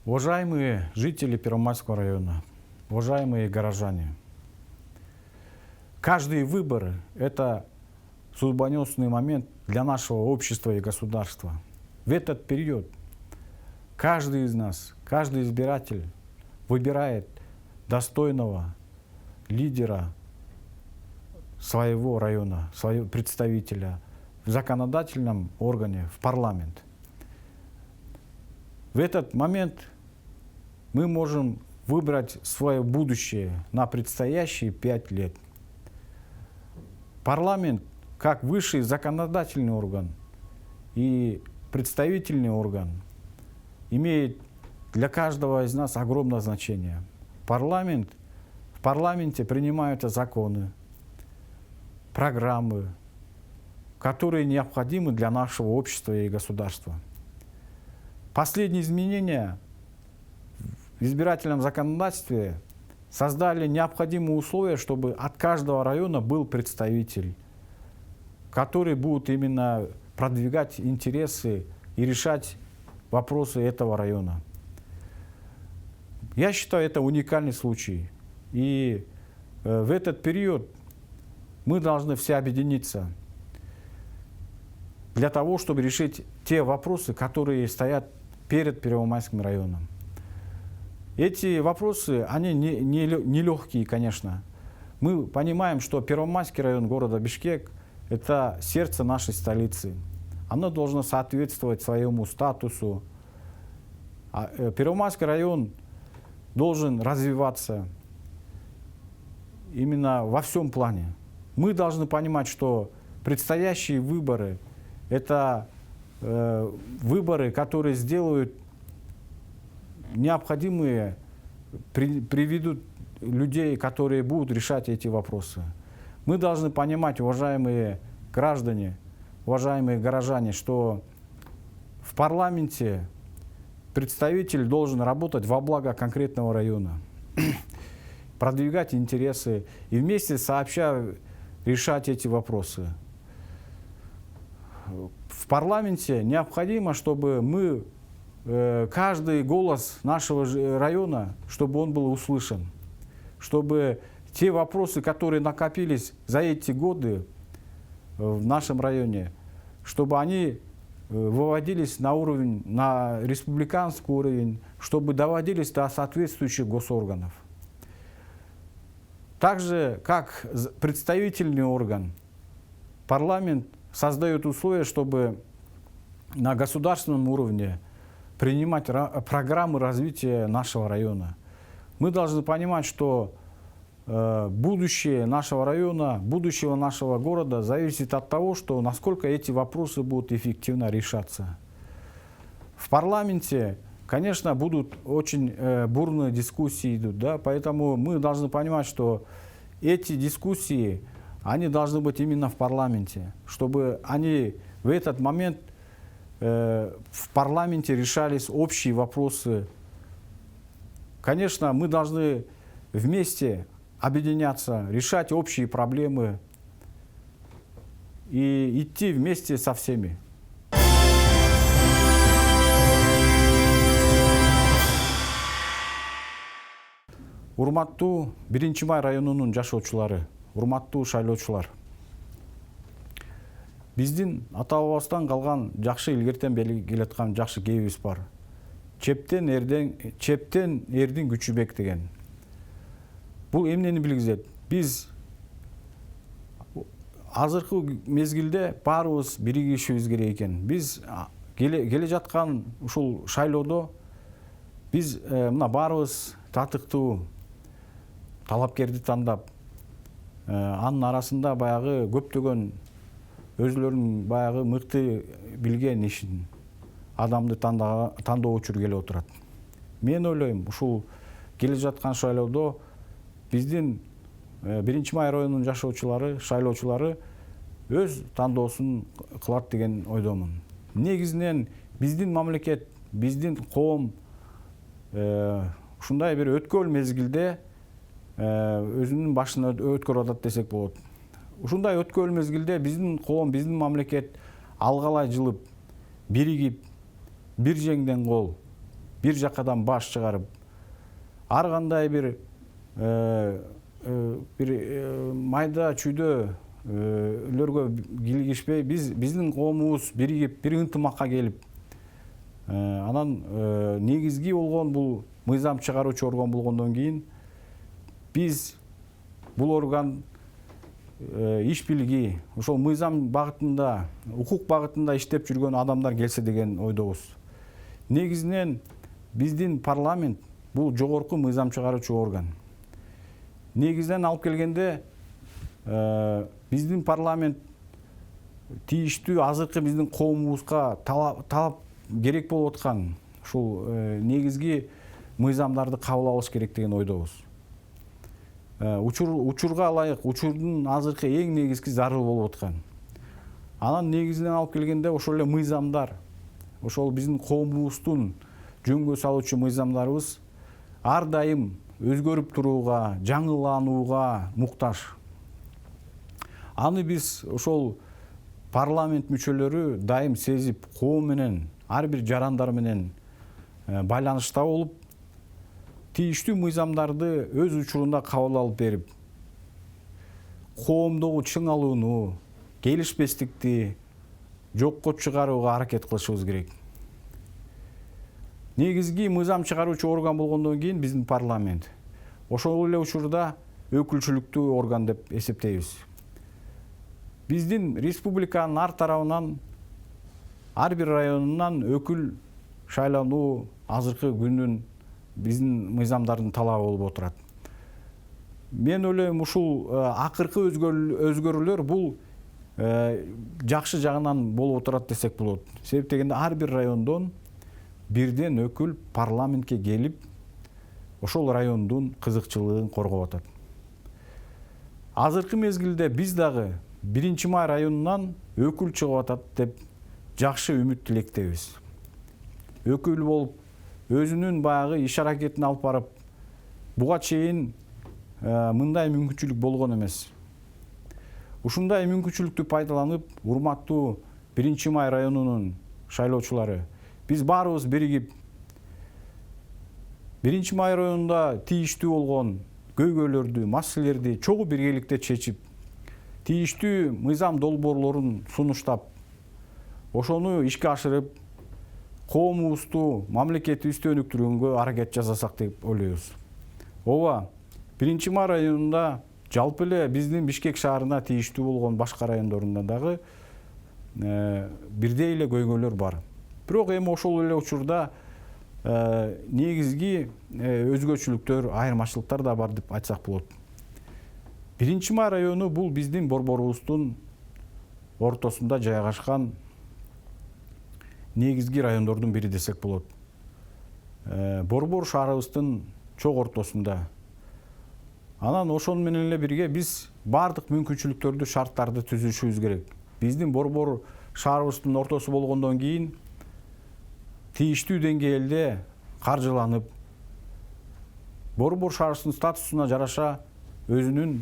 Уважаемые жители Первомайского района, уважаемые горожане, каждый выбор – это судьбоносный момент для нашего общества и государства. В этот период каждый из нас, каждый избиратель выбирает достойного лидера своего района, своего представителя в законодательном органе, в парламент. В этот момент мы можем выбрать свое будущее на предстоящие 5 лет. Парламент, как высший законодательный орган и представительный орган, имеет для каждого из нас огромное значение. В парламенте принимаются законы, программы, которые необходимы для нашего общества и государства. Последние изменения в избирательном законодательстве создали необходимые условия, чтобы от каждого района был представитель, который будет именно продвигать интересы и решать вопросы этого района. Я считаю, это уникальный случай. И в этот период мы должны все объединиться для того, чтобы решить те вопросы, которые стоят перед Первомайским районом. Эти вопросы, они не легкие, конечно. Мы понимаем, что Первомайский район города Бишкек – это сердце нашей столицы. Оно должно соответствовать своему статусу. Первомайский район должен развиваться именно во всем плане. Мы должны понимать, что предстоящие выборы – это выборы, которые сделают необходимые, приведут людей, которые будут решать эти вопросы. Мы должны понимать, уважаемые граждане, уважаемые горожане, что в парламенте представитель должен работать во благо конкретного района, продвигать интересы и вместе сообща решать эти вопросы. В парламенте необходимо, чтобы мы, каждый голос нашего района, чтобы он был услышан, чтобы те вопросы, которые накопились за эти годы в нашем районе, чтобы они выводились на уровень, на республиканский уровень, чтобы доводились до соответствующих госорганов. Также, как представительный орган, парламент создает условия, чтобы на государственном уровне принимать программы развития нашего района. Мы должны понимать, что будущее нашего района, будущего нашего города зависит от того, что насколько эти вопросы будут эффективно решаться. В парламенте, конечно, будут очень бурные дискуссии идут, да, поэтому мы должны понимать, что эти дискуссии, они должны быть именно в парламенте, чтобы они в этот момент в парламенте решались общие вопросы. Конечно, мы должны вместе объединяться, решать общие проблемы и идти вместе со всеми. Урматтуу 1-май районунун жашоочулары, урматтуу шайлоочулар. Биздин ата бабабыздан калган жакшы илгертен бери келаткан жакшы кебибиз бар. Чептен эрдин күчү бек деген. Бул эмнени билгизет? Биз азыркы мезгилде баарыбыз биригишибиз керек экен. Биз келе жаткан ушул шайлоодо биз мына баарыбыз татыктуу талапкерди тандап, анын арасында баягы көптөгөн өзлөрүнүн баягы мыкты билген ишин адамды тандоочу келип отурат. Мен ойлойм, ушул келе жаткан шайлоодо биздин 1-май районунун жашоочулары, шайлоочулары өз тандоосун кылат деген ойдомун. Негизинен биздин мамлекет, биздин коом ушундай бир өткөл мезгилде өзүнүн башына өткөрүп атат десек болот. Ушундай өткөл мезгилде биздин коом, биздин мамлекет алгалай жылып, биригип, бир жеңден кол бир жакадан баш чыгарып, ар кандай бир майда чүйдөлөргө килгишпей, биздин коомубуз биригип, бир ынтымакка келип, анан негизги болгон бул мыйзам чыгаруучу орган болгондон кийин биз бул орган иш билги, ошол мыйзам багытында, укук багытында иштеп жүргөн адамдар келсе деген ойдобуз. Негизинен биздин парламент бул жогорку мыйзам чыгаруучу орган. Негизинен алып келгенде биздин парламент тийиштүү азыркы биздин коомубузга талап керек болуп аткан ушул негизги мыйзамдарды кабыл алыш керек деген ойдобуз. Учурга ылайык, учурдун азыркы эң негизги зарыл болуп аткан. Анан негизинен алып келгенде ошол эле мыйзамдар, ошол биздин коомубуздун жөнгө салуучу мыйзамдарыбыз ар дайым өзгөрүп турууга, жаңыланууга муктаж. Аны биз ошол парламент мүчөлөрү дайым сезип, коом менен, ар бир жарандар менен байланышта болуп, тийиштүү мыйзамдарды өз учурунда кабыл алып берип, коомдогу чыңалууну, келишпестикти жокко чыгарууга аракет кылышыбыз керек. Негизги мыйзам чыгаруучу орган болгондон кийин биздин парламент. Ошол эле учурда өкүлчүлүктүү орган деп эсептейбиз. Биздин республиканын ар тарабынан, ар бир районунан өкүл шайлануу азыркы күндүн биздин мыйзамдардын талабы болуп отурат. Мен ойлойм, ушул акыркы өзгөрүүлөр бул жакшы жагынан болуп отурат десек болот. Себеп дегенде ар бир райондон бирден өкүл парламентке келип, ошол райондун кызыкчылыгын коргоп атат. Азыркы мезгилде биз дагы 1-Май районунан өкүл чыгып атат деп жакшы үмүт тилектебиз. Өкүл болуп, өзүнүн баягы иш аракетин алып барып, буга чейин мындай мүмкүнчүлүк болгон эмес. Ушундай мүмкүнчүлүктү пайдаланып, урматтуу 1-Май районунун шайлоочулары, биз баарыбыз биригип 1-Май районунда тийиштүү болгон көйгөйлөрдү, маселелерди чогуу биргеликте чечип, тийиштүү мыйзам долбоорлорун сунуштап, ошону ишке ашырып, коомубузду, мамлекетибизди өнүктүргөнгө аракет жасасак деп ойлойбуз. Ооба, 1-Май районунда жалпы эле биздин Бишкек шаарына тийиштүү болгон башка райондорунда дагы бирдей эле көйгөйлөр бар. Бирок эми ошол эле учурда негизги өзгөчөлүктөр, айырмачылыктар да бар деп айтсак болот. 1-Май району бул биздин борборубуздун ортосунда жайгашкан негизги райондордун бири десек болот. Борбор шаарыбыздын чок ортосунда. Анан ошону менен эле бирге биз бардык мүмкүнчүлүктөрдү, шарттарды түзүшүбүз керек. Биздин борбор шаарыбыздын ортосу болгондон кийин тийиштүү деңгээлде каржыланып, борбор шаарыбыздын статусуна жараша өзүнүн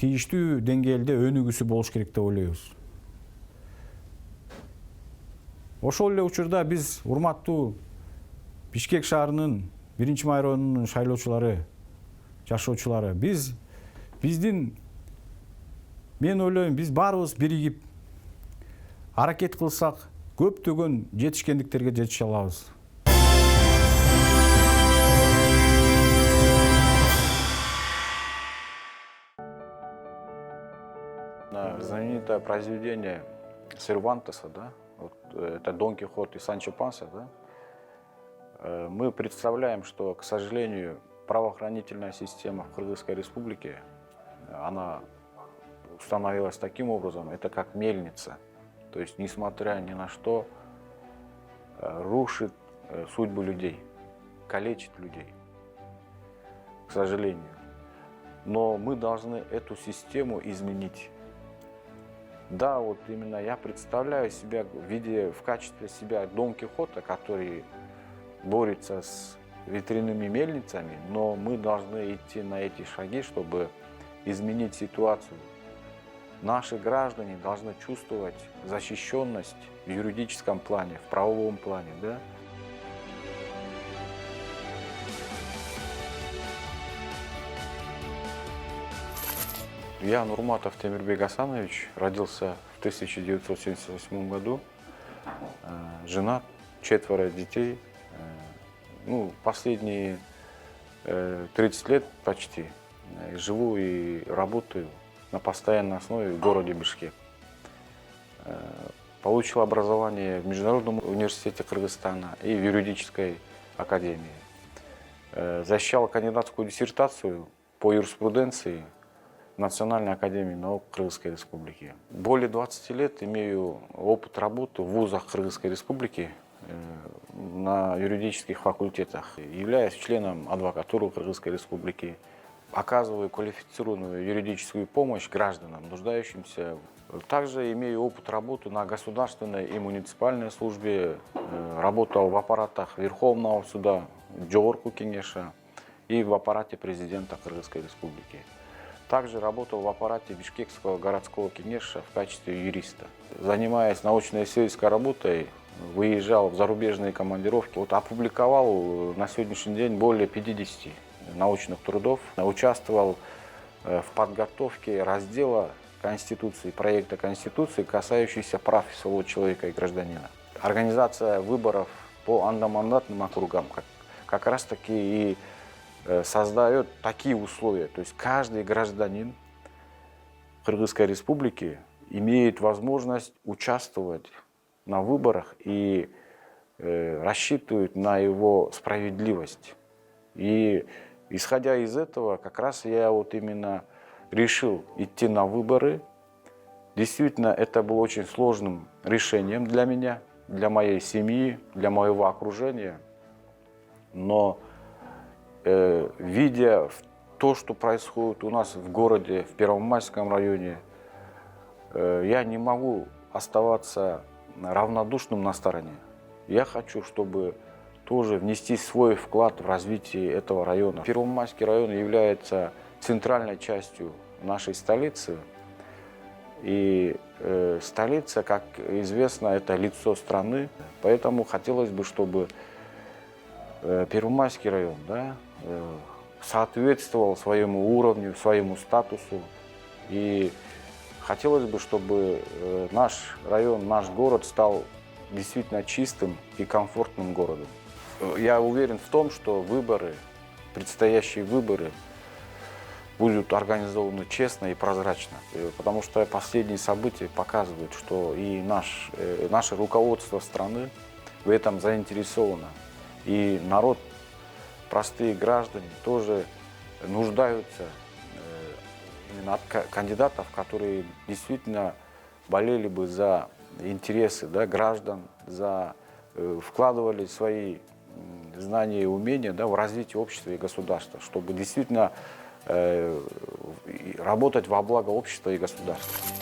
тийиштүү деңгээлде өнүгүүсү болуш керек деп ойлойбуз. Ошол эле учурда биз урматтуу Бишкек шаарынын 1-Май районунун шайлоочулары, жашоочулары, мен ойлойм, биз баарыбыз биригип аракет кылсак, көптөгөн жетишкендиктерге жетише алабыз. Знаменитое произведение Сервантеса, да, вот, это Дон Кихот и Санчо Панса, да, мы представляем, что, к сожалению, правоохранительная система в Кыргызской республике, она установилась таким образом, это как мельница. То есть, несмотря ни на что, рушит судьбы людей, калечит людей, к сожалению. Но мы должны эту систему изменить. Да, вот именно я представляю себя в качестве себя Дон Кихота, который борется с ветряными мельницами, но мы должны идти на эти шаги, чтобы изменить ситуацию. наши граждане должны чувствовать защищенность в юридическом плане, в правовом плане. Да? Я, Нурматов Темирбек Гасанович, родился в 1978 году, женат, 4 детей. Последние 30 лет почти живу и работаю на постоянной основе в городе Бишкек. Получил образование в Международном университете Кыргызстана и в юридической академии. Защищал кандидатскую диссертацию по юриспруденции в Национальной академии наук Кыргызской Республики. Более 20 лет имею опыт работы в вузах Кыргызской Республики на юридических факультетах. Являюсь членом адвокатуры Кыргызской Республики. Оказываю квалифицированную юридическую помощь гражданам, нуждающимся. Также имею опыт работы на государственной и муниципальной службе. Работал в аппаратах Верховного суда, Джорку Кенеша и в аппарате президента Кыргызской Республики. Также работал в аппарате Бишкекского городского кенеша в качестве юриста. Занимаясь научно-исследовательской работой, выезжал в зарубежные командировки. Опубликовал на сегодняшний день более 50 научных трудов. Участвовал в подготовке раздела Конституции, проекта Конституции, касающийся прав всего человека и гражданина. Организация выборов по одномандатным округам как раз таки и создает такие условия. То есть каждый гражданин Кыргызской Республики имеет возможность участвовать на выборах и рассчитывает на его справедливость. И исходя из этого, как раз я именно решил идти на выборы. Действительно, это было очень сложным решением для меня, для моей семьи, для моего окружения. Но видя то, что происходит у нас в городе, в Первомайском районе, я не могу оставаться равнодушным на стороне. Я хочу, чтобы тоже внести свой вклад в развитие этого района. Первомайский район является центральной частью нашей столицы. И столица, как известно, это лицо страны. Поэтому хотелось бы, чтобы Первомайский район соответствовал своему уровню, своему статусу. И хотелось бы, чтобы наш район, наш город стал действительно чистым и комфортным городом. Я уверен в том, что предстоящие выборы будут организованы честно и прозрачно. Потому что последние события показывают, что и наше руководство страны в этом заинтересовано. И народ, простые граждане тоже нуждаются именно от кандидатов, которые действительно болели бы за интересы граждан, вкладывали свои знания и умения в развитие общества и государства, чтобы действительно работать во благо общества и государства.